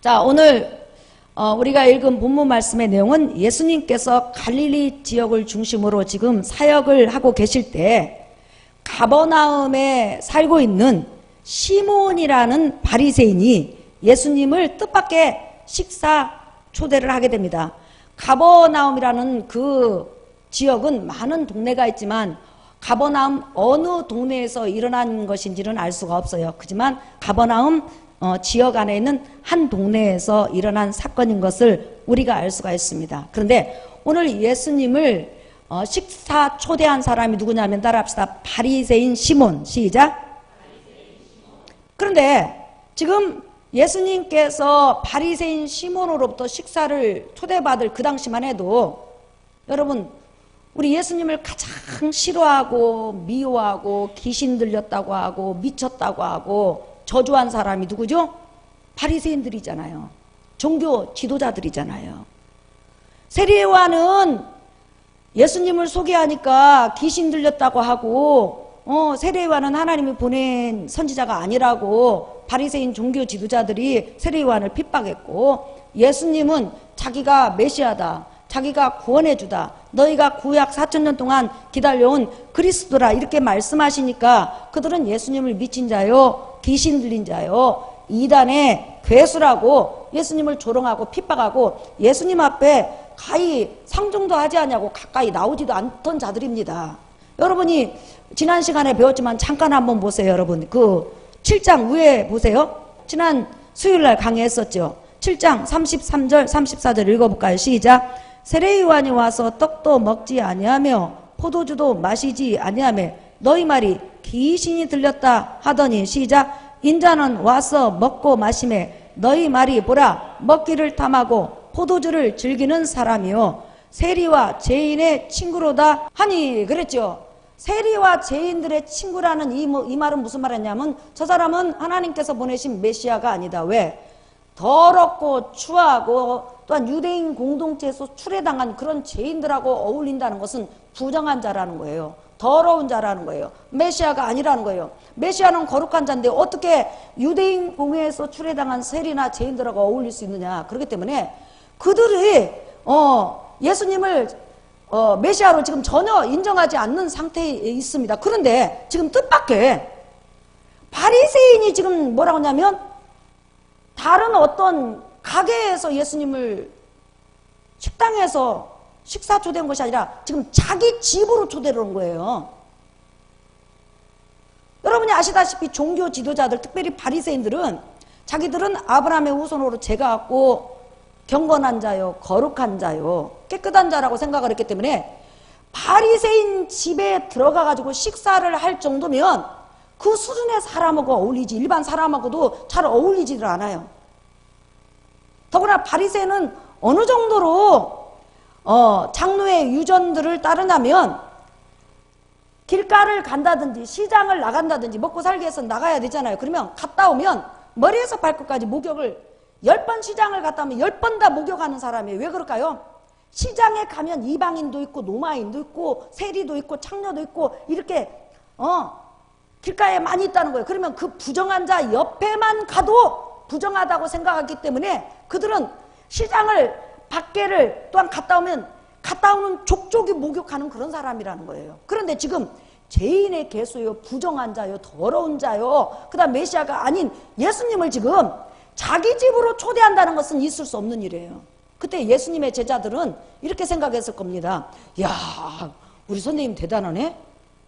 자, 오늘 우리가 읽은 본문 말씀의 내용은 예수님께서 갈릴리 지역을 중심으로 지금 사역을 하고 계실 때 가버나움에 살고 있는 시몬이라는 바리새인이 예수님을 뜻밖의 식사 초대를 하게 됩니다. 가버나움이라는 그 지역은 많은 동네가 있지만 가버나움 어느 동네에서 일어난 것인지는 알 수가 없어요. 하지만 가버나움 지역 안에 있는 한 동네에서 일어난 사건인 것을 우리가 알 수가 있습니다. 그런데 오늘 예수님을 식사 초대한 사람이 누구냐면 따라합시다. 바리새인 시몬. 시작. 그런데 지금 예수님께서 바리새인 시몬으로부터 식사를 초대받을 그 당시만 해도 여러분 우리 예수님을 가장 싫어하고 미워하고 귀신 들렸다고 하고 미쳤다고 하고 저주한 사람이 누구죠? 바리새인들이잖아요. 종교 지도자들이잖아요. 세례요한은 예수님을 소개하니까 귀신 들렸다고 하고 세례요한은 하나님이 보낸 선지자가 아니라고 바리새인 종교 지도자들이 세례요한을 핍박했고, 예수님은 자기가 메시아다, 자기가 구원해주다, 너희가 구약 4,000년 동안 기다려온 그리스도라 이렇게 말씀하시니까 그들은 예수님을 미친 자요, 귀신 들린 자요, 이단의 괴수라고 예수님을 조롱하고 핍박하고 예수님 앞에 가히 상종도 하지 않냐고 가까이 나오지도 않던 자들입니다. 여러분이 지난 시간에 배웠지만 잠깐 한번 보세요. 여러분 그 7장 위에 보세요. 지난 수요일날 강의했었죠. 7장 33절 34절 읽어볼까요? 시작. 세례요한이 와서 떡도 먹지 아니하며 포도주도 마시지 아니하며 너희 말이 귀신이 들렸다 하더니 시작. 인자는 와서 먹고 마시매 너희 말이 보라 먹기를 탐하고 포도주를 즐기는 사람이요 세리와 죄인의 친구로다 하니 그랬죠. 세리와 죄인들의 친구라는 이 말은 무슨 말이냐면 저 사람은 하나님께서 보내신 메시아가 아니다. 왜? 더럽고 추하고 또한 유대인 공동체에서 출애당한 그런 죄인들하고 어울린다는 것은 부정한 자라는 거예요. 더러운 자라는 거예요. 메시아가 아니라는 거예요. 메시아는 거룩한 자인데 어떻게 유대인 공회에서 출애당한 세리나 죄인들하고 어울릴 수 있느냐. 그렇기 때문에 그들이 예수님을 메시아로 지금 전혀 인정하지 않는 상태에 있습니다. 그런데 지금 뜻밖의 바리새인이 지금 뭐라고 하냐면 다른 어떤 가게에서 예수님을 식당에서 식사 초대한 것이 아니라 지금 자기 집으로 초대를 온 거예요. 여러분이 아시다시피 종교 지도자들, 특별히 바리새인들은 자기들은 아브라함의 후손으로 죄가 없고 경건한 자요, 거룩한 자요, 깨끗한 자라고 생각을 했기 때문에 바리새인 집에 들어가 가지고 식사를 할 정도면 그 수준의 사람하고 어울리지, 일반 사람하고도 잘 어울리지를 않아요. 더구나 바리새인은 어느 정도로 장로의 유전들을 따르냐면 길가를 간다든지 시장을 나간다든지 먹고 살기 위해서 나가야 되잖아요. 그러면 갔다 오면 머리에서 발끝까지 목욕을 10번 시장을 갔다 오면 10번 다 목욕하는 사람이에요. 왜 그럴까요? 시장에 가면 이방인도 있고 노마인도 있고 세리도 있고 창녀도 있고 이렇게 길가에 많이 있다는 거예요. 그러면 그 부정한 자 옆에만 가도 부정하다고 생각하기 때문에 그들은 시장을 밖에를 또한 갔다 오면 갔다 오는 족족이 목욕하는 그런 사람이라는 거예요. 그런데 지금 죄인의 개수요, 부정한 자요, 더러운 자요, 그 다음 메시아가 아닌 예수님을 지금 자기 집으로 초대한다는 것은 있을 수 없는 일이에요. 그때 예수님의 제자들은 이렇게 생각했을 겁니다. 야, 우리 선생님 대단하네.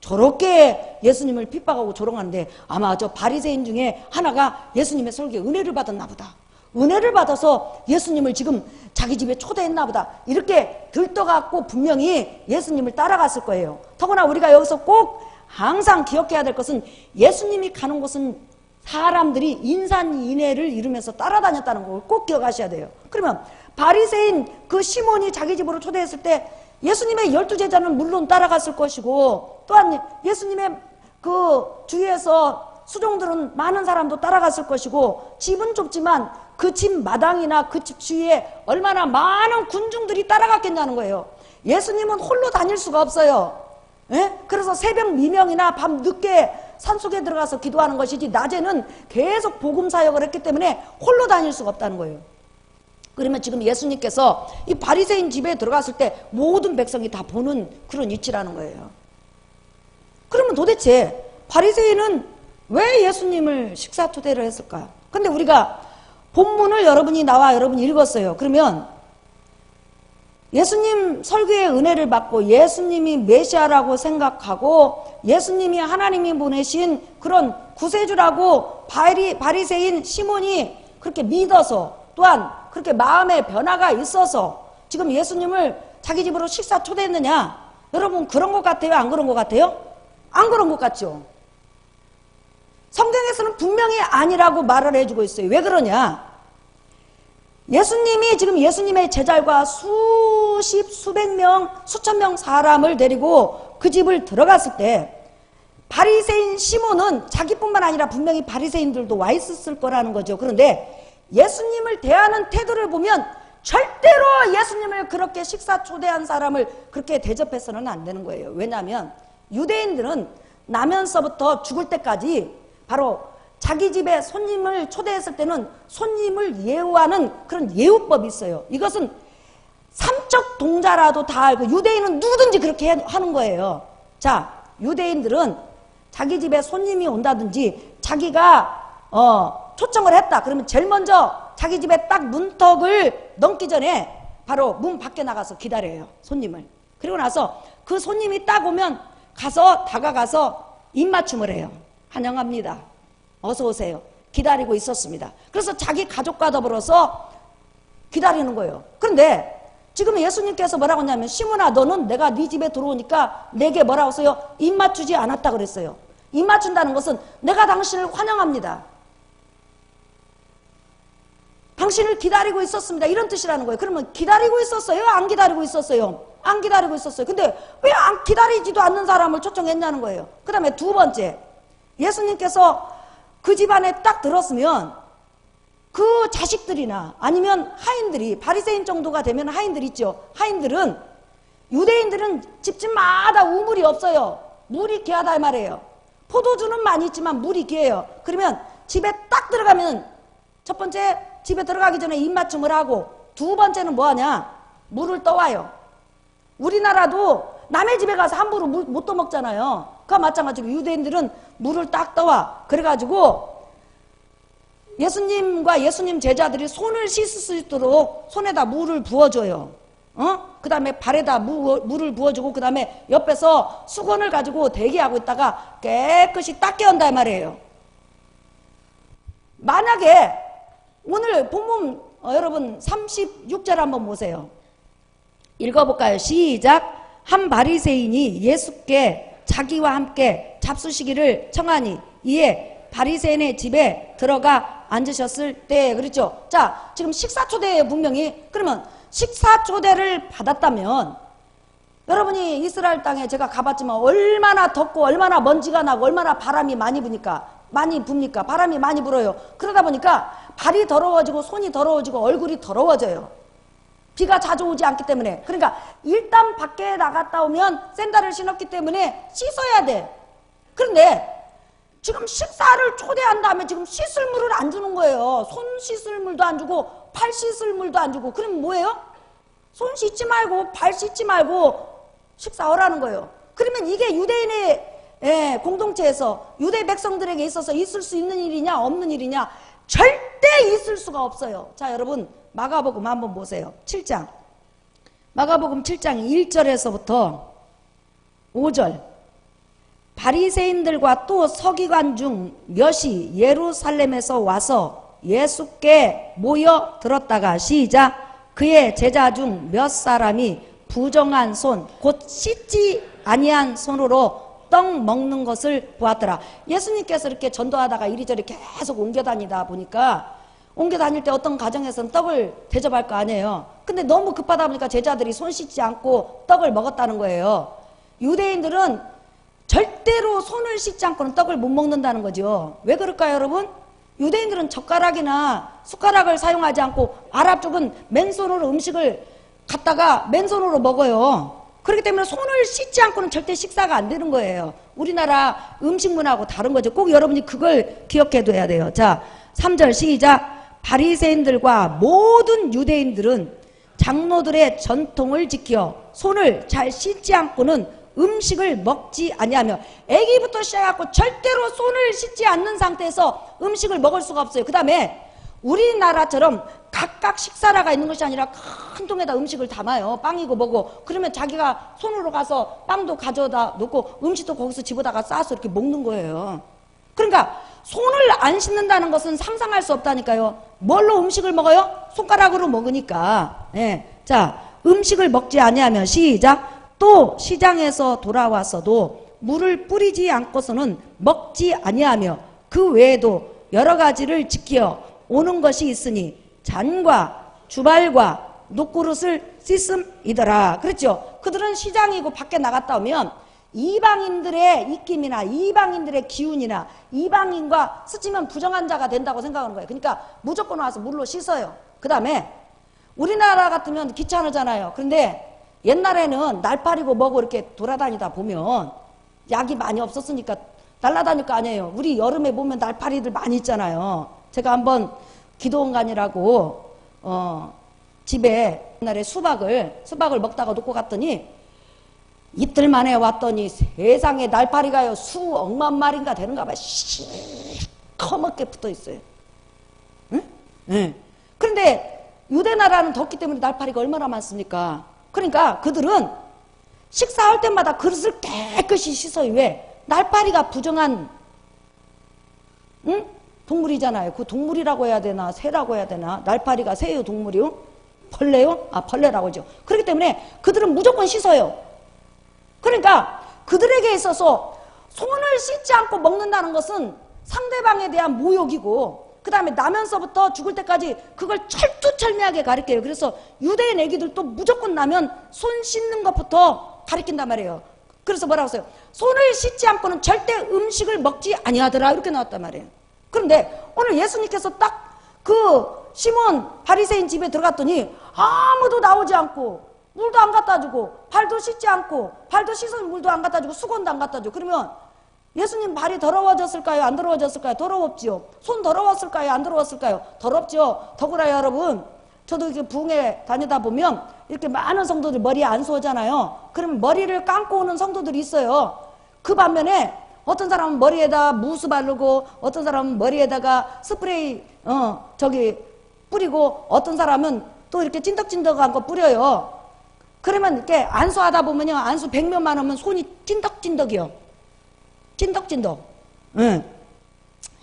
저렇게 예수님을 핍박하고 조롱하는데 아마 저 바리새인 중에 하나가 예수님의 설교에 은혜를 받았나 보다. 은혜를 받아서 예수님을 지금 자기 집에 초대했나 보다. 이렇게 들떠갖고 분명히 예수님을 따라갔을 거예요. 더구나 우리가 여기서 꼭 항상 기억해야 될 것은 예수님이 가는 곳은 사람들이 인산인해를 이루면서 따라다녔다는 걸 꼭 기억하셔야 돼요. 그러면 바리새인 그 시몬이 자기 집으로 초대했을 때 예수님의 12제자는 물론 따라갔을 것이고 또한 예수님의 그 주위에서 수종들은 많은 사람도 따라갔을 것이고 집은 좁지만 그 집 마당이나 그 집 주위에 얼마나 많은 군중들이 따라갔겠냐는 거예요. 예수님은 홀로 다닐 수가 없어요. 예? 그래서 새벽 미명이나 밤 늦게 산속에 들어가서 기도하는 것이지 낮에는 계속 복음 사역을 했기 때문에 홀로 다닐 수가 없다는 거예요. 그러면 지금 예수님께서 이 바리새인 집에 들어갔을 때 모든 백성이 다 보는 그런 위치라는 거예요. 그러면 도대체 바리새인은 왜 예수님을 식사 초대를 했을까요? 근데 우리가 본문을 여러분이 읽었어요. 그러면 예수님 설교의 은혜를 받고 예수님이 메시아라고 생각하고 예수님이 하나님이 보내신 그런 구세주라고 바리새인 시몬이 그렇게 믿어서 또한 그렇게 마음의 변화가 있어서 지금 예수님을 자기 집으로 식사 초대했느냐? 여러분 그런 것 같아요? 안 그런 것 같아요? 안 그런 것 같죠? 성경에서는 분명히 아니라고 말을 해주고 있어요. 왜 그러냐? 예수님이 지금 예수님의 제자들과 수백 명, 수천 명 사람을 데리고 그 집을 들어갔을 때 바리새인 시몬은 자기뿐만 아니라 분명히 바리새인들도 와 있었을 거라는 거죠. 그런데 예수님을 대하는 태도를 보면 절대로 예수님을 그렇게 식사 초대한 사람을 그렇게 대접해서는 안 되는 거예요. 왜냐하면 유대인들은 나면서부터 죽을 때까지 바로 자기 집에 손님을 초대했을 때는 손님을 예우하는 그런 예우법이 있어요. 이것은 삼척 동자라도 다 알고 유대인은 누구든지 그렇게 하는 거예요. 자, 유대인들은 자기 집에 손님이 온다든지 자기가 초청을 했다. 그러면 제일 먼저 자기 집에 딱 문턱을 넘기 전에 바로 문 밖에 나가서 기다려요. 손님을. 그리고 나서 그 손님이 딱 오면 다가가서 입맞춤을 해요. 환영합니다. 어서 오세요. 기다리고 있었습니다. 그래서 자기 가족과 더불어서 기다리는 거예요. 그런데 지금 예수님께서 뭐라고 했냐면 시몬아 너는 내가 네 집에 들어오니까 내게 뭐라고 써요? 입맞추지 않았다 그랬어요. 입맞춘다는 것은 내가 당신을 환영합니다. 당신을 기다리고 있었습니다. 이런 뜻이라는 거예요. 그러면 기다리고 있었어요? 안 기다리고 있었어요? 안 기다리고 있었어요. 근데 왜 안 기다리지도 않는 사람을 초청했냐는 거예요. 그 다음에 두 번째, 예수님께서 그 집안에 딱 들었으면 그 자식들이나 아니면 하인들이 바리새인 정도가 되면 하인들 있죠. 하인들은 유대인들은 집집마다 우물이 없어요. 물이 귀하다 말이에요. 포도주는 많이 있지만 물이 귀해요. 그러면 집에 딱 들어가면 첫 번째 집에 들어가기 전에 입맞춤을 하고 두 번째는 뭐하냐? 물을 떠와요. 우리나라도 남의 집에 가서 함부로 물 못 떠먹잖아요. 그와 마찬가지로 유대인들은 물을 딱 떠와. 그래가지고 예수님과 예수님 제자들이 손을 씻을 수 있도록 손에다 물을 부어줘요. 그 다음에 발에다 물을 부어주고 그 다음에 옆에서 수건을 가지고 대기하고 있다가 깨끗이 닦게 한다 말이에요. 만약에 오늘 본문 여러분 36절 한번 보세요. 읽어볼까요? 시작. 한 바리새인이 예수께 자기와 함께 잡수시기를 청하니 이에 바리새인의 집에 들어가 앉으셨을 때 그렇죠. 자, 지금 식사 초대에 분명히 그러면 식사 초대를 받았다면 여러분이 이스라엘 땅에 제가 가봤지만 얼마나 덥고 얼마나 먼지가 나고 얼마나 바람이 많이 부니까 바람이 많이 불어요. 그러다 보니까 발이 더러워지고 손이 더러워지고 얼굴이 더러워져요. 비가 자주 오지 않기 때문에. 그러니까 일단 밖에 나갔다 오면 샌들을 신었기 때문에 씻어야 돼. 그런데 지금 식사를 초대한 다음에 지금 씻을 물을 안 주는 거예요. 손 씻을 물도 안 주고 팔 씻을 물도 안 주고. 그럼 뭐예요? 손 씻지 말고 발 씻지 말고 식사하라는 거예요. 그러면 이게 유대인의 공동체에서 유대 백성들에게 있어서 있을 수 있는 일이냐 없는 일이냐? 절대 있을 수가 없어요. 자, 여러분 마가복음 한번 보세요. 7장. 마가복음 7장 1절에서부터 5절. 바리새인들과 또 서기관 중 몇이 예루살렘에서 와서 예수께 모여 들었다가 시작. 그의 제자 중 몇 사람이 부정한 손, 곧 씻지 아니한 손으로 떡 먹는 것을 보았더라. 예수님께서 이렇게 전도하다가 이리저리 계속 옮겨 다니다 보니까 옮겨 다닐 때 어떤 가정에서는 떡을 대접할 거 아니에요. 근데 너무 급하다 보니까 제자들이 손 씻지 않고 떡을 먹었다는 거예요. 유대인들은 절대로 손을 씻지 않고는 떡을 못 먹는다는 거죠. 왜 그럴까요, 여러분? 유대인들은 젓가락이나 숟가락을 사용하지 않고 아랍 쪽은 맨손으로 음식을 갖다가 맨손으로 먹어요. 그렇기 때문에 손을 씻지 않고는 절대 식사가 안 되는 거예요. 우리나라 음식문화하고 다른 거죠. 꼭 여러분이 그걸 기억해둬야 돼요. 자, 3절 시작. 바리새인들과 모든 유대인들은 장로들의 전통을 지켜 손을 잘 씻지 않고는 음식을 먹지 아니하며, 애기부터 시작해갖고 절대로 손을 씻지 않는 상태에서 음식을 먹을 수가 없어요. 그 다음에 우리나라처럼 각각 식사라가 있는 것이 아니라 큰 통에다 음식을 담아요. 빵이고 뭐고. 그러면 자기가 손으로 가서 빵도 가져다 놓고 음식도 거기서 집어다가 싸서 이렇게 먹는 거예요. 그러니까 손을 안 씻는다는 것은 상상할 수 없다니까요. 뭘로 음식을 먹어요? 손가락으로 먹으니까. 예. 자, 음식을 먹지 아니하며 시작. 또 시장에서 돌아왔어도 물을 뿌리지 않고서는 먹지 아니하며 그 외에도 여러 가지를 지켜 오는 것이 있으니 잔과 주발과 녹그릇을 씻음이더라. 그렇죠? 그들은 시장이고 밖에 나갔다 오면 이방인들의 입김이나 이방인들의 기운이나 이방인과 스치면 부정한 자가 된다고 생각하는 거예요. 그러니까 무조건 와서 물로 씻어요. 그 다음에 우리나라 같으면 귀찮으잖아요. 그런데 옛날에는 날파리고 뭐고 이렇게 돌아다니다 보면 약이 많이 없었으니까 날아다닐 거 아니에요. 우리 여름에 보면 날파리들 많이 있잖아요. 제가 한번 기도원간이라고 집에 옛날에 수박을 먹다가 놓고 갔더니 이틀 만에 왔더니 세상에 날파리가요 수억만 마리인가 되는가 봐. 시커멓게 붙어 있어요. 응? 네. 그런데 유대나라는 덥기 때문에 날파리가 얼마나 많습니까? 그러니까 그들은 식사할 때마다 그릇을 깨끗이 씻어요. 왜? 날파리가 부정한 동물이잖아요. 그 동물이라고 해야 되나 새라고 해야 되나. 날파리가 새요 동물이요? 벌레요? 아, 벌레라고 하죠. 그렇기 때문에 그들은 무조건 씻어요. 그러니까 그들에게 있어서 손을 씻지 않고 먹는다는 것은 상대방에 대한 모욕이고, 그 다음에 나면서부터 죽을 때까지 그걸 철두철미하게 가르쳐요. 그래서 유대인 애기들도 무조건 나면 손 씻는 것부터 가르친단 말이에요. 그래서 뭐라고 써요? 손을 씻지 않고는 절대 음식을 먹지 아니하더라, 이렇게 나왔단 말이에요. 그런데 오늘 예수님께서 딱 그 시몬 바리새인 집에 들어갔더니 아무도 나오지 않고 물도 안 갖다 주고 발도 씻지 않고, 발도 씻은 물도 안 갖다 주고 수건도 안 갖다 주고, 그러면 예수님 발이 더러워졌을까요? 안 더러워졌을까요? 더러웠지요. 손 더러웠을까요? 안 더러웠을까요? 더럽죠. 더구나 여러분, 저도 이렇게 부흥회 다니다 보면 이렇게 많은 성도들 머리에 안수 오잖아요. 그러면 머리를 감고 오는 성도들이 있어요. 그 반면에 어떤 사람은 머리에다 무스 바르고, 어떤 사람은 머리에다가 스프레이 뿌리고, 어떤 사람은 또 이렇게 찐덕찐덕한 거 뿌려요. 그러면 이렇게 안수하다 보면요, 안수 100명만 하면 손이 찐덕찐덕이요. 찐덕찐덕. 응.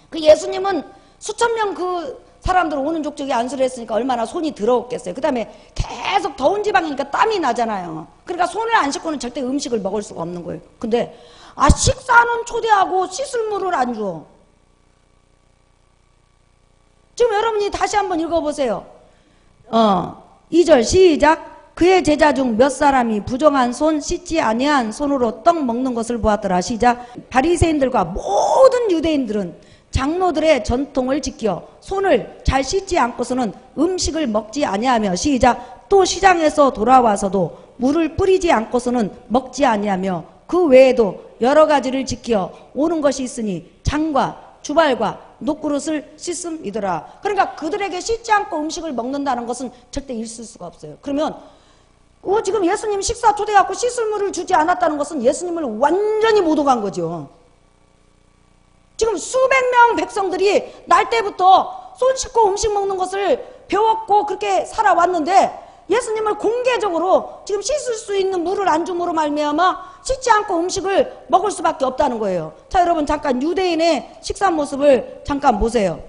그 예수님은 수천 명 그 사람들 오는 족적이 안수를 했으니까 얼마나 손이 더러웠겠어요. 그 다음에 계속 더운 지방이니까 땀이 나잖아요. 그러니까 손을 안 씻고는 절대 음식을 먹을 수가 없는 거예요. 근데 식사는 초대하고 씻을 물을 안 줘. 지금 여러분이 다시 한번 읽어보세요. 2절 시작. 그의 제자 중 몇 사람이 부정한 손 씻지 아니한 손으로 떡 먹는 것을 보았더라. 시작. 바리새인들과 모든 유대인들은 장로들의 전통을 지켜 손을 잘 씻지 않고서는 음식을 먹지 아니하며 시작. 또 시장에서 돌아와서도 물을 뿌리지 않고서는 먹지 아니하며 그 외에도 여러 가지를 지켜 오는 것이 있으니 장과 주발과 녹그릇을 씻음이더라. 그러니까 그들에게 씻지 않고 음식을 먹는다는 것은 절대 있을 수가 없어요. 그러면 지금 예수님 식사 초대해갖고 씻을 물을 주지 않았다는 것은 예수님을 완전히 못 오간 거죠. 지금 수백 명 백성들이 날 때부터 손 씻고 음식 먹는 것을 배웠고 그렇게 살아왔는데 예수님을 공개적으로 지금 씻을 수 있는 물을 안 줌으로 말미암아 씻지 않고 음식을 먹을 수밖에 없다는 거예요. 자, 여러분 잠깐 유대인의 식사 모습을 잠깐 보세요.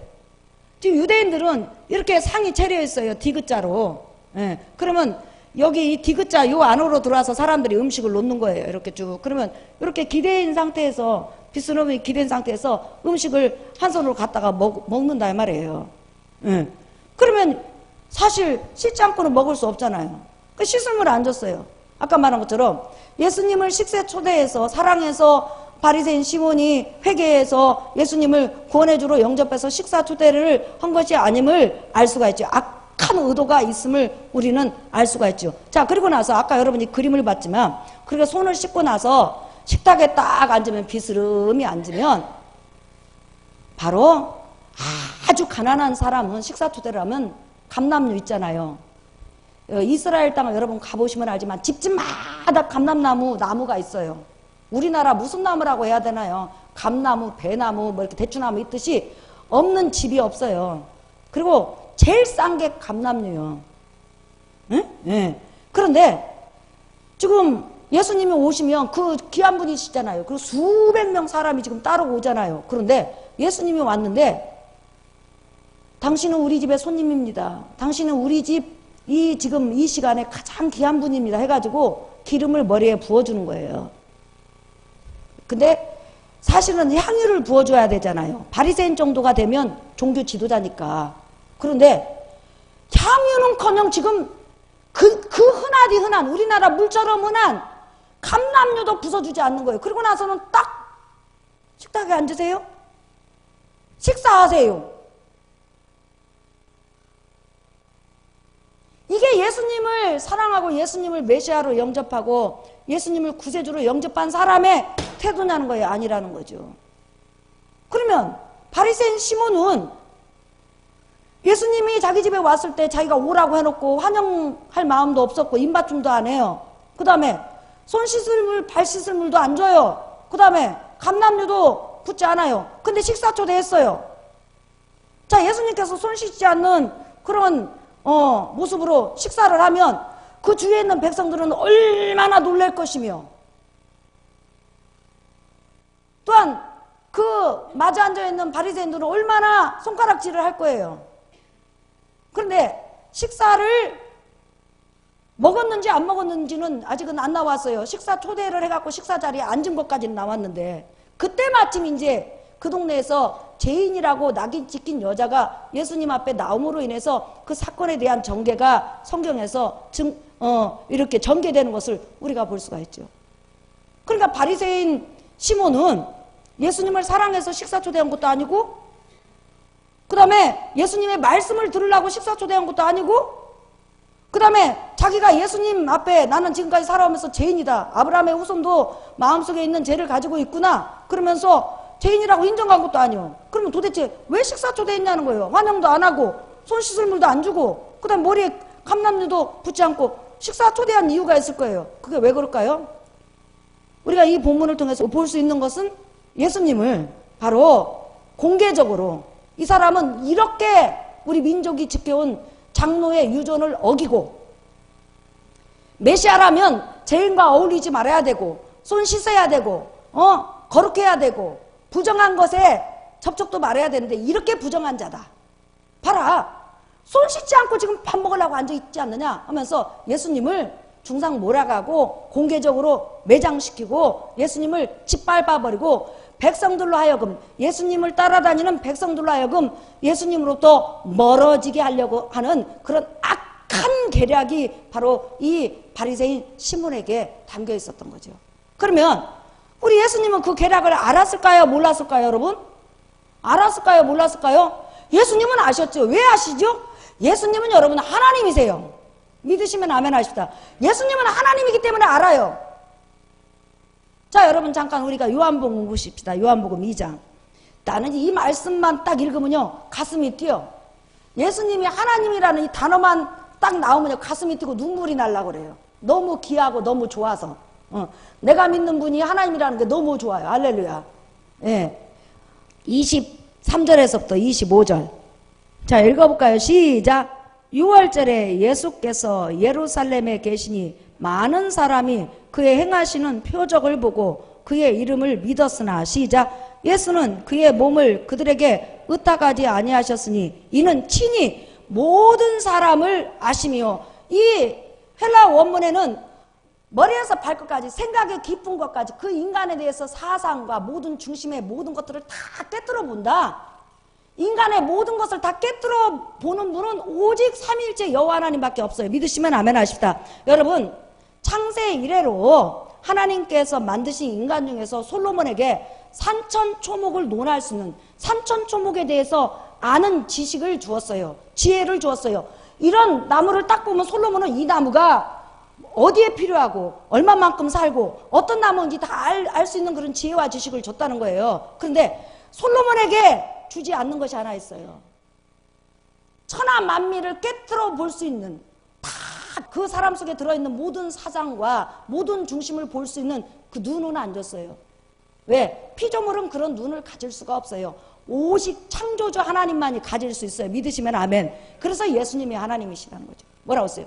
지금 유대인들은 이렇게 상이 차려 있어요. 디귿자로. 예. 그러면 여기 이 디귿자 요 안으로 들어와서 사람들이 음식을 놓는 거예요. 이렇게 쭉. 그러면 이렇게 기대인 상태에서, 비스듬히 기대인 상태에서 음식을 한 손으로 갖다가 먹는다 이 말이에요. 예. 그러면 사실 씻지 않고는 먹을 수 없잖아요. 그 씻을 물 안 줬어요. 아까 말한 것처럼 예수님을 식사 초대해서 사랑해서 바리새인 시몬이 회개해서 예수님을 구원해주러 영접해서 식사 초대를 한 것이 아님을 알 수가 있죠. 악한 의도가 있음을 우리는 알 수가 있죠. 자, 그리고 나서 아까 여러분이 그림을 봤지만, 그리고 손을 씻고 나서 식탁에 딱 앉으면 비스름히 앉으면 바로 아주 가난한 사람은 식사초대를 하면 감람류 있잖아요. 이스라엘 땅을 여러분 가보시면 알지만 집집마다 감람나무 나무가 있어요. 우리나라 무슨 나무라고 해야 되나요? 감나무, 배나무, 뭐 이렇게 대추나무 있듯이 없는 집이 없어요. 그리고 제일 싼 게 감람류요. 응? 네. 그런데 지금 예수님이 오시면 그 귀한 분이시잖아요. 그리고 수백 명 사람이 지금 따르고 오잖아요. 그런데 예수님이 왔는데 당신은 우리 집의 손님입니다. 당신은 우리 집 지금 이 시간에 가장 귀한 분입니다. 해가지고 기름을 머리에 부어주는 거예요. 근데 사실은 향유를 부어줘야 되잖아요. 바리새인 정도가 되면 종교 지도자니까. 그런데 향유는커녕 지금 그 흔하디 흔한 우리나라 물처럼 흔한 감람류도 부숴주지 않는 거예요. 그리고 나서는 딱 식탁에 앉으세요. 식사하세요. 이게 예수님을 사랑하고 예수님을 메시아로 영접하고 예수님을 구세주로 영접한 사람의 태도냐는 거예요. 아니라는 거죠. 그러면 바리새인 시몬은 예수님이 자기 집에 왔을 때 자기가 오라고 해놓고 환영할 마음도 없었고 입맞춤도 안 해요. 그 다음에 손 씻을 물, 발 씻을 물도 안 줘요. 그 다음에 감람류도 붓지 않아요. 근데 식사 초대했어요. 자, 예수님께서 손 씻지 않는 그런 모습으로 식사를 하면 그 주위에 있는 백성들은 얼마나 놀랄 것이며 또한 그 마주 앉아있는 바리새인들은 얼마나 손가락질을 할 거예요. 그런데 식사를 먹었는지 안 먹었는지는 아직은 안 나왔어요. 식사 초대를 해갖고 식사 자리에 앉은 것까지는 나왔는데 그때 마침 이제 그 동네에서 죄인이라고 낙인 찍힌 여자가 예수님 앞에 나옴으로 인해서 그 사건에 대한 전개가 성경에서 이렇게 전개되는 것을 우리가 볼 수가 있죠. 그러니까 바리새인 시몬은 예수님을 사랑해서 식사 초대한 것도 아니고 그 다음에 예수님의 말씀을 들으려고 식사 초대한 것도 아니고 그 다음에 자기가 예수님 앞에 나는 지금까지 살아오면서 죄인이다. 아브라함의 후손도 마음속에 있는 죄를 가지고 있구나. 그러면서 죄인이라고 인정한 것도 아니요. 그러면 도대체 왜 식사 초대했냐는 거예요. 환영도 안 하고 손 씻을 물도 안 주고 그 다음 머리에 감람류도 붙지 않고 식사 초대한 이유가 있을 거예요. 그게 왜 그럴까요? 우리가 이 본문을 통해서 볼 수 있는 것은 예수님을 바로 공개적으로 이 사람은 이렇게 우리 민족이 지켜온 장로의 유전을 어기고 메시아라면 죄인과 어울리지 말아야 되고 손 씻어야 되고 거룩해야 되고 부정한 것에 접촉도 말아야 되는데 이렇게 부정한 자다. 봐라. 손 씻지 않고 지금 밥 먹으려고 앉아있지 않느냐 하면서 예수님을 중상 몰아가고 공개적으로 매장시키고 예수님을 짓밟아버리고 백성들로 하여금 예수님을 따라다니는 백성들로 하여금 예수님으로부터 멀어지게 하려고 하는 그런 악한 계략이 바로 이 바리새인 시몬에게 담겨 있었던 거죠. 그러면 우리 예수님은 그 계략을 알았을까요? 몰랐을까요? 여러분? 알았을까요? 몰랐을까요? 예수님은 아셨죠. 왜 아시죠? 예수님은 여러분 하나님이세요. 믿으시면 아멘 하십시다. 예수님은 하나님이기 때문에 알아요. 자, 여러분 잠깐 우리가 요한복음 보십시다. 요한복음 2장. 나는 이 말씀만 딱 읽으면요 가슴이 뛰어. 예수님이 하나님이라는 이 단어만 딱 나오면요 가슴이 뛰고 눈물이 날라고 그래요. 너무 귀하고 너무 좋아서. 내가 믿는 분이 하나님이라는 게 너무 좋아요. 할렐루야. 예. 23절에서부터 25절. 자, 읽어볼까요? 시작. 6월절에 예수께서 예루살렘에 계시니 많은 사람이 그의 행하시는 표적을 보고 그의 이름을 믿었으나 시작. 예수는 그의 몸을 그들에게 의탁하지 아니하셨으니 이는 친히 모든 사람을 아시며 이 헬라 원문에는 머리에서 발끝까지 생각의 깊은 것까지 그 인간에 대해서 사상과 모든 중심의 모든 것들을 다 깨뜨려 본다. 인간의 모든 것을 다 깨뜨려 보는 분은 오직 삼위일체 여호와 하나님밖에 없어요. 믿으시면 아멘 하십시다. 여러분 창세 이래로 하나님께서 만드신 인간 중에서 솔로몬에게 산천초목을 논할 수 있는 산천초목에 대해서 아는 지식을 주었어요. 지혜를 주었어요. 이런 나무를 딱 보면 솔로몬은 이 나무가 어디에 필요하고 얼마만큼 살고 어떤 나무인지 다 알 수 있는 그런 지혜와 지식을 줬다는 거예요. 그런데 솔로몬에게 주지 않는 것이 하나 있어요. 천하 만민을 깨트려 볼 수 있는, 다 그 사람 속에 들어있는 모든 사상과 모든 중심을 볼 수 있는 그 눈은 안 줬어요. 왜? 피조물은 그런 눈을 가질 수가 없어요. 오직 창조주 하나님만이 가질 수 있어요. 믿으시면 아멘. 그래서 예수님이 하나님이시라는 거죠. 뭐라고 했어요?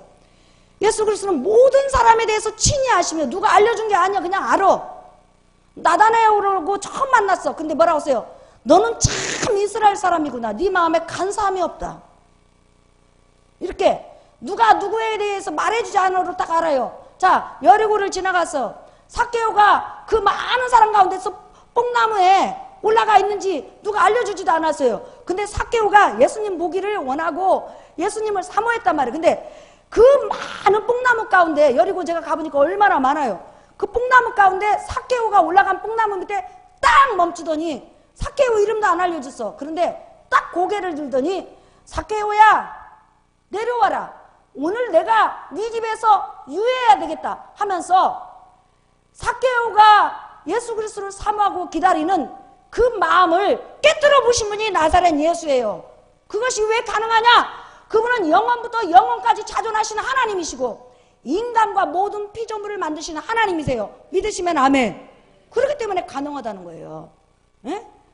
예수 그리스도는 모든 사람에 대해서 친히 아시며, 누가 알려준 게 아니야. 그냥 알아. 나다나엘하고 처음 만났어. 근데 뭐라고 했어요? 너는 참 이스라엘 사람이구나. 네 마음에 간사함이 없다. 이렇게 누가 누구에 대해서 말해주지 않아도 딱 알아요. 자, 여리고를 지나가서 삭개오가 그 많은 사람 가운데서 뽕나무에 올라가 있는지 누가 알려주지도 않았어요. 근데 삭개오가 예수님 보기를 원하고 예수님을 사모했단 말이에요. 근데 그 많은 뽕나무 가운데, 여리고 제가 가보니까 얼마나 많아요. 그 뽕나무 가운데 삭개오가 올라간 뽕나무 밑에 딱 멈추더니 삭개오 이름도 안 알려줬어. 그런데 딱 고개를 들더니 삭개오야, 내려와라. 오늘 내가 네 집에서 유해해야 되겠다 하면서 삭개오가 예수 그리스도를 사모하고 기다리는 그 마음을 깨뜨려 보신 분이 나사렛 예수예요. 그것이 왜 가능하냐? 그분은 영원부터 영원까지 자존하시는 하나님이시고 인간과 모든 피조물을 만드시는 하나님이세요. 믿으시면 아멘. 그렇기 때문에 가능하다는 거예요.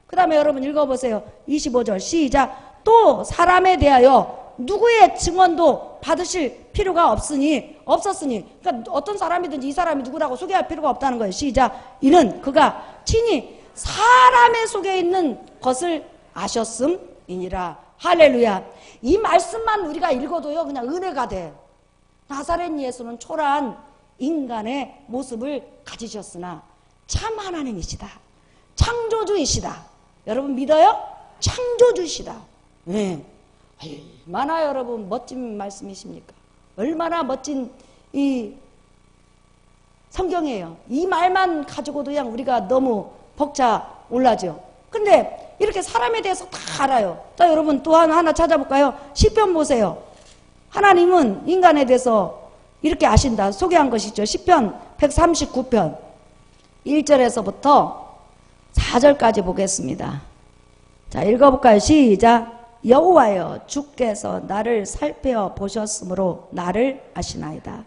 그 다음에 여러분 읽어보세요. 25절 시작. 또 사람에 대하여 누구의 증언도 받으실 필요가 없었으니, 그러니까 어떤 사람이든지 이 사람이 누구라고 소개할 필요가 없다는 거예요. 시작. 이는 그가 친히 사람의 속에 있는 것을 아셨음이니라. 할렐루야. 이 말씀만 우리가 읽어도요 그냥 은혜가 돼. 나사렛 예수는 초라한 인간의 모습을 가지셨으나 참 하나님이시다. 창조주이시다. 여러분 믿어요? 창조주시다. 네. 얼마나 여러분 멋진 말씀이십니까? 얼마나 멋진 이 성경이에요. 이 말만 가지고도 그냥 우리가 너무 벅차 올라죠. 근데 이렇게 사람에 대해서 다 알아요. 자, 여러분 또 하나 찾아볼까요? 시편 보세요. 하나님은 인간에 대해서 이렇게 아신다. 소개한 것이죠. 시편 139편 1절에서부터 4절까지 보겠습니다. 자, 읽어볼까요? 시작. 여호와여, 주께서 나를 살펴보셨으므로 나를 아시나이다.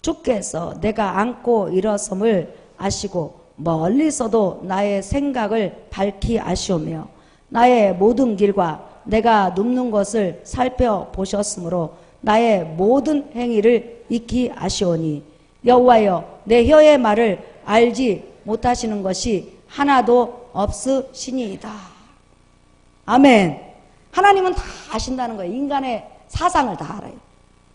주께서 내가 앉고 일어섬을 아시고 멀리서도 나의 생각을 밝히 아시오며 나의 모든 길과 내가 눕는 것을 살펴보셨으므로 나의 모든 행위를 익히 아시오니 여호와여, 내 혀의 말을 알지 못하시는 것이 하나도 없으시니이다. 아멘. 하나님은 다 아신다는 거예요. 인간의 사상을 다 알아요.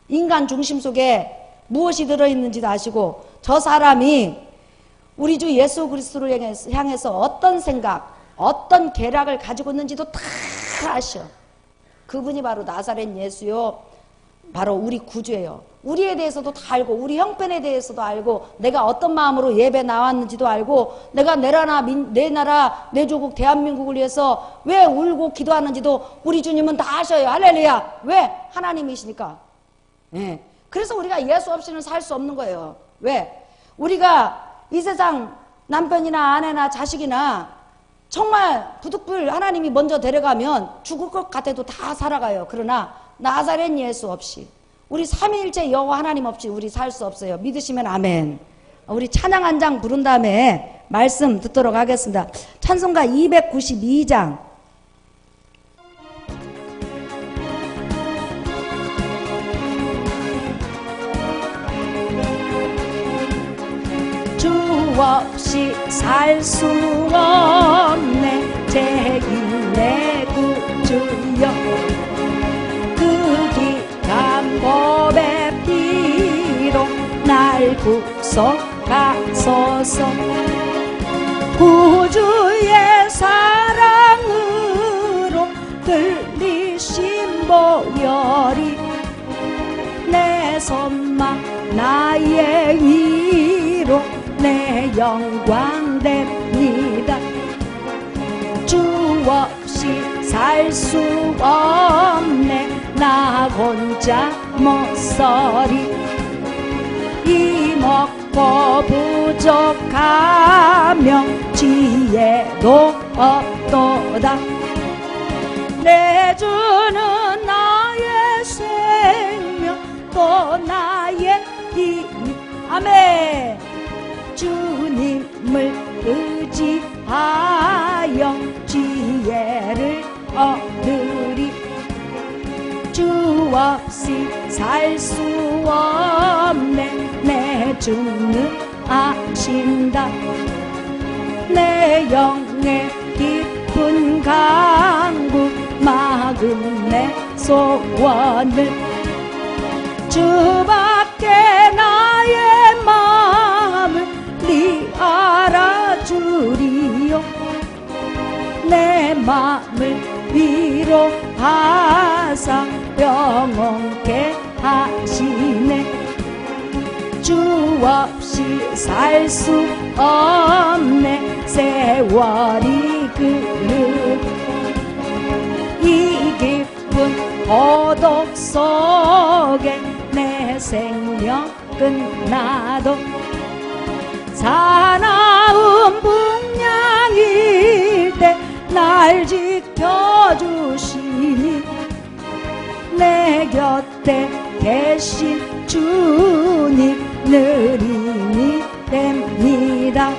인간 중심 속에 무엇이 들어있는지도 아시고 저 사람이 우리 주 예수 그리스도를 향해서 어떤 생각, 어떤 계략을 가지고 있는지도 다 아셔. 그분이 바로 나사렛 예수요. 바로 우리 구주예요. 우리에 대해서도 다 알고 우리 형편에 대해서도 알고 내가 어떤 마음으로 예배 나왔는지도 알고 내가 내 나라 내 조국 대한민국을 위해서 왜 울고 기도하는지도 우리 주님은 다 아셔요. 할렐루야. 왜? 하나님이시니까. 네. 그래서 우리가 예수 없이는 살 수 없는 거예요. 왜? 우리가 이 세상 남편이나 아내나 자식이나 정말 부득불 하나님이 먼저 데려가면 죽을 것 같아도 다 살아가요. 그러나 나사렛 예수 없이 우리 삼위일체 여호와 하나님 없이 우리 살 수 없어요. 믿으시면 아멘. 우리 찬양 한 장 부른 다음에 말씀 듣도록 하겠습니다. 찬송가 292장 주 없이 살 수 없네 제 인내 구주여 법의 피로 날 구속하소서 구주의 사랑으로 들리신 보혈이 내 손막 나의 위로 내 영광 됩니다. 주 없이 살 수 없네 나 혼자 못 서리 이먹고 부족하며 지혜도 없도다. 내 주는 나의 생명 또 나의 힘. 아멘. 주님을 의지하여 지혜를 얻으리. 주 없이 살 수 없네. 내 주는 아신다. 내 영의 깊은 강구 마음의 소원을 주밖에 나의 마음을 네 알아주리요. 내 마음을 위로하사 영원케 하시네. 주 없이 살 수 없네. 세월이 흐르 이 깊은 고독 속에 내 생명 끝나도 사나운 풍량일 때 날 지켜주시니 내 곁에 계신 주님 늘 힘이 됩니다.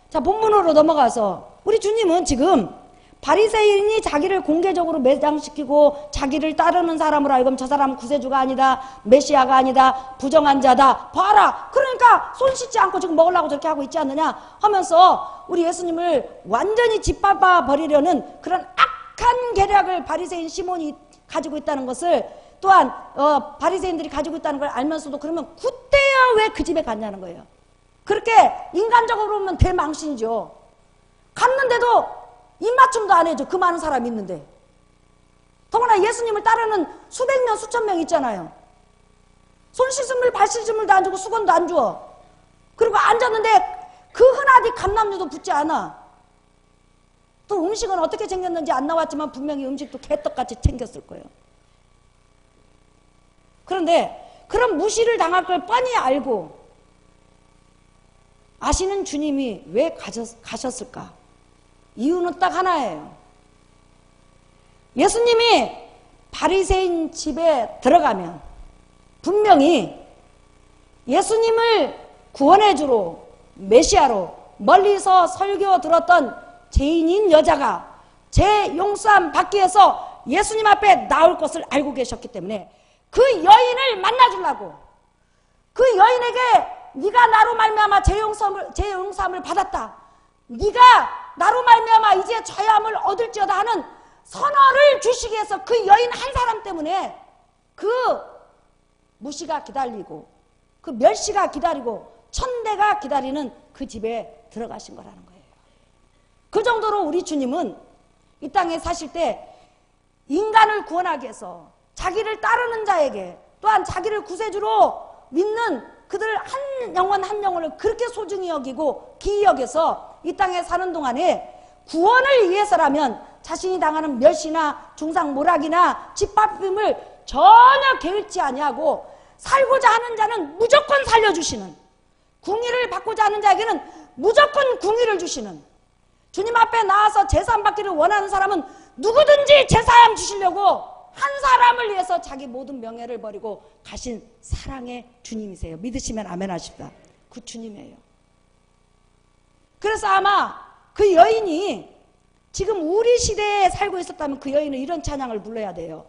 자, 본문으로 넘어가서 우리 주님은 지금 바리새인이 자기를 공개적으로 매장시키고 자기를 따르는 사람으로 알고 저 사람은 구세주가 아니다, 메시아가 아니다, 부정한 자다, 봐라, 그러니까 손 씻지 않고 지금 먹으려고 저렇게 하고 있지 않느냐 하면서 우리 예수님을 완전히 짓밟아 버리려는 그런 악한 계략을 바리새인 시몬이 가지고 있다는 것을 또한 바리새인들이 가지고 있다는 걸 알면서도 그러면 그때야 왜 그 집에 갔냐는 거예요. 그렇게 인간적으로 보면 대망신이죠. 갔는데도 입맞춤도 안 해줘. 그 많은 사람이 있는데. 더구나 예수님을 따르는 수백 명 수천 명 있잖아요. 손 씻음을 발 씻음을도 안 주고 수건도 안 줘. 그리고 앉았는데 그 흔하디 감남류도 붙지 않아. 또 음식은 어떻게 챙겼는지 안 나왔지만 분명히 음식도 개떡같이 챙겼을 거예요. 그런데 그런 무시를 당할 걸 뻔히 알고 아시는 주님이 왜 가셨을까? 이유는 딱 하나예요. 예수님이 바리새인 집에 들어가면 분명히 예수님을 구원해주러 메시아로 멀리서 설교 들었던 죄인인 여자가 죄 용서함 받기 위해서 예수님 앞에 나올 것을 알고 계셨기 때문에 그 여인을 만나주려고 그 여인에게 네가 나로 말미암아 죄 용서함을 받았다. 네가 나로 말미암아 이제 자유함을 얻을지어다 하는 선언을 주시기 위해서 그 여인 한 사람 때문에 그 무시가 기다리고 그 멸시가 기다리고 천대가 기다리는 그 집에 들어가신 거라는 거예요. 그 정도로 우리 주님은 이 땅에 사실 때 인간을 구원하기 위해서 자기를 따르는 자에게 또한 자기를 구세주로 믿는 그들 한 영혼 한 영혼을 그렇게 소중히 여기고 기이 여겨서 이 땅에 사는 동안에 구원을 위해서라면 자신이 당하는 멸시나 중상모락이나 짓밟힘을 전혀 개의치 아니하고 살고자 하는 자는 무조건 살려주시는, 궁의를 받고자 하는 자에게는 무조건 궁의를 주시는, 주님 앞에 나와서 제사함 받기를 원하는 사람은 누구든지 제사함 주시려고 한 사람을 위해서 자기 모든 명예를 버리고 가신 사랑의 주님이세요. 믿으시면 아멘 하십시다. 그 주님이에요. 그래서 아마 그 여인이 지금 우리 시대에 살고 있었다면 그 여인은 이런 찬양을 불러야 돼요.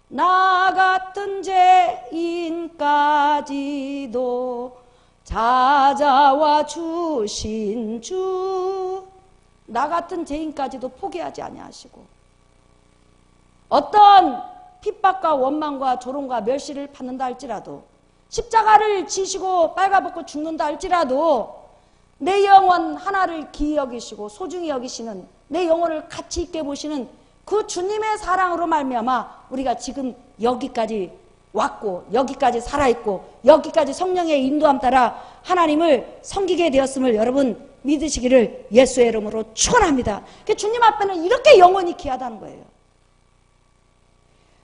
나 같은 죄인까지도 찾아와 주신 주, 나 같은 죄인까지도 포기하지 아니하시고 어떤 핍박과 원망과 조롱과 멸시를 받는다 할지라도 십자가를 지시고 빨가벗고 죽는다 할지라도 내 영혼 하나를 기이 여기시고 소중히 여기시는, 내 영혼을 가치 있게 보시는 그 주님의 사랑으로 말미암아 우리가 지금 여기까지 왔고 여기까지 살아있고 여기까지 성령의 인도함 따라 하나님을 섬기게 되었음을 여러분 믿으시기를 예수의 이름으로 축원합니다. 주님 앞에는 이렇게 영혼이 귀하다는 거예요.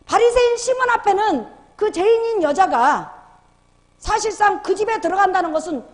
바리새인 시몬 앞에는 그 죄인인 여자가 사실상 그 집에 들어간다는 것은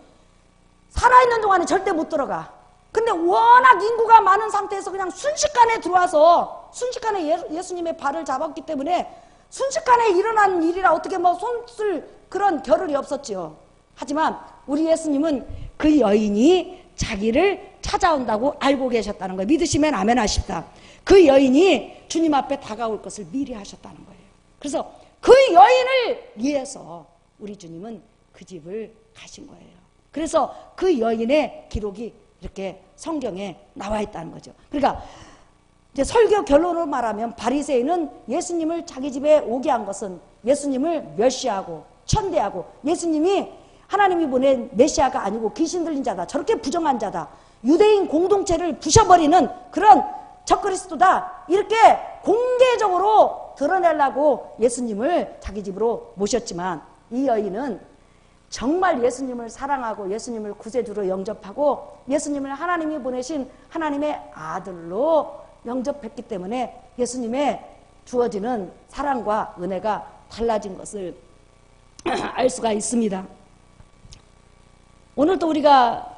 살아있는 동안에 절대 못 들어가. 근데 워낙 인구가 많은 상태에서 그냥 순식간에 들어와서 순식간에 예수님의 발을 잡았기 때문에 순식간에 일어난 일이라 어떻게 뭐 손쓸 그런 겨를이 없었지요. 하지만 우리 예수님은 그 여인이 자기를 찾아온다고 알고 계셨다는 거예요. 믿으시면 아멘 하십시다. 그 여인이 주님 앞에 다가올 것을 미리 하셨다는 거예요. 그래서 그 여인을 위해서 우리 주님은 그 집을 가신 거예요. 그래서 그 여인의 기록이 이렇게 성경에 나와 있다는 거죠. 그러니까 이제 설교 결론으로 말하면 바리새인은 예수님을 자기 집에 오게 한 것은 예수님을 멸시하고 천대하고 예수님이 하나님이 보낸 메시아가 아니고 귀신 들린 자다, 저렇게 부정한 자다, 유대인 공동체를 부셔버리는 그런 적그리스도다, 이렇게 공개적으로 드러내려고 예수님을 자기 집으로 모셨지만 이 여인은 정말 예수님을 사랑하고 예수님을 구세주로 영접하고 예수님을 하나님이 보내신 하나님의 아들로 영접했기 때문에 예수님의 주어지는 사랑과 은혜가 달라진 것을 알 수가 있습니다. 오늘도 우리가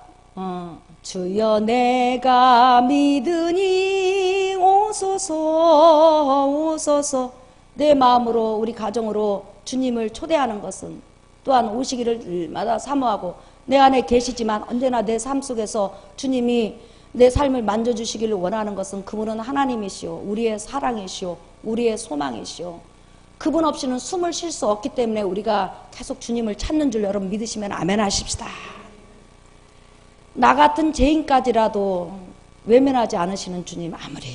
주여 내가 믿으니 오소서 오소서, 내 마음으로 우리 가정으로 주님을 초대하는 것은 또한 오시기를 일마다 사모하고 내 안에 계시지만 언제나 내 삶 속에서 주님이 내 삶을 만져주시기를 원하는 것은 그분은 하나님이시오, 우리의 사랑이시오, 우리의 소망이시오. 그분 없이는 숨을 쉴 수 없기 때문에 우리가 계속 주님을 찾는 줄 여러분 믿으시면 아멘 하십시다. 나 같은 죄인까지라도 외면하지 않으시는 주님, 아무리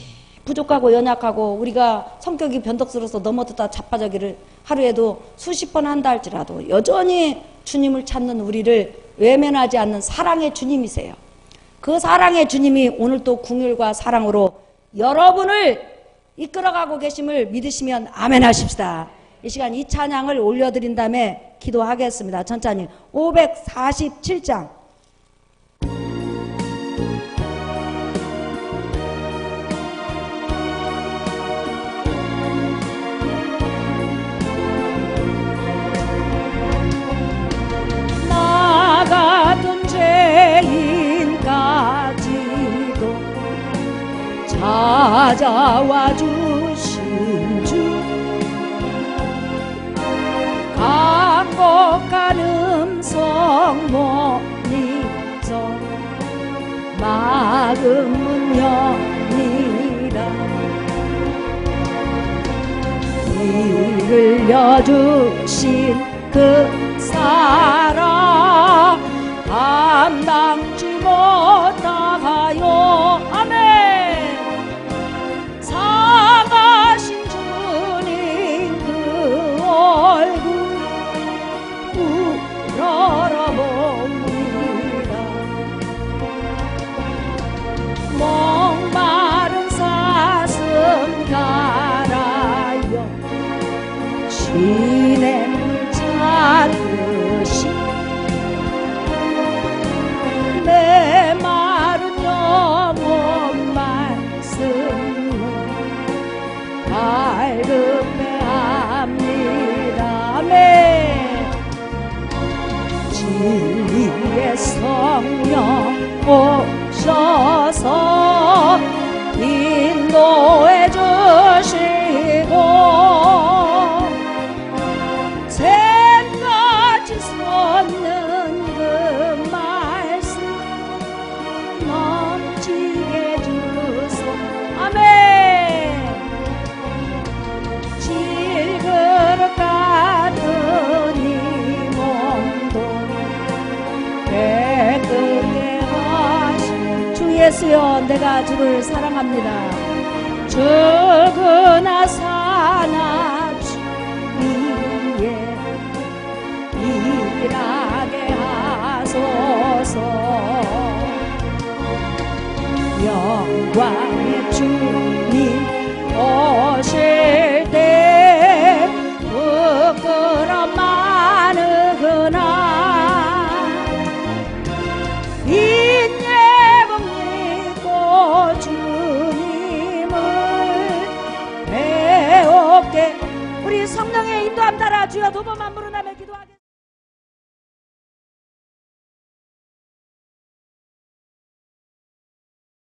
부족하고 연약하고 우리가 성격이 변덕스러워서 넘어졌다 자빠져기를 하루에도 수십 번 한다 할지라도 여전히 주님을 찾는 우리를 외면하지 않는 사랑의 주님이세요. 그 사랑의 주님이 오늘 또 긍휼과 사랑으로 여러분을 이끌어가고 계심을 믿으시면 아멘 하십시다. 이 시간 이 찬양을 올려드린 다음에 기도하겠습니다. 천천히 547장 나 같은 죄인까지도 찾아와 주신 주, 강곡한 음성 못 잊어 막은 문 여니라. 길을 여주신 그 사랑 감당지 못하여 아멘. 사가신 주님 그 얼굴 우러러봅니다. 목마른 사슴 갈아요 시냇물 찾듯이 내 마른 영혼 말씀을 발급해 합니다. 아멘. 진리의 성령 오셔서 인도해 주시고 샘같이 솟는 그 말씀 넘치게 주소. 아멘. 질그릇 같은 이 몸도 깨끗게 하시. 주 예수여, 내가 주를 사랑합니다. 죽으나 사나 주 위에 일하게 하소서. 영광의 주님 오실 때 부끄럼 많으구나. 인예복 믿고 주님을 배웠게. 우리 성령의 인도함 따라 주여 두 번만 부르나며 기도하겠습니다.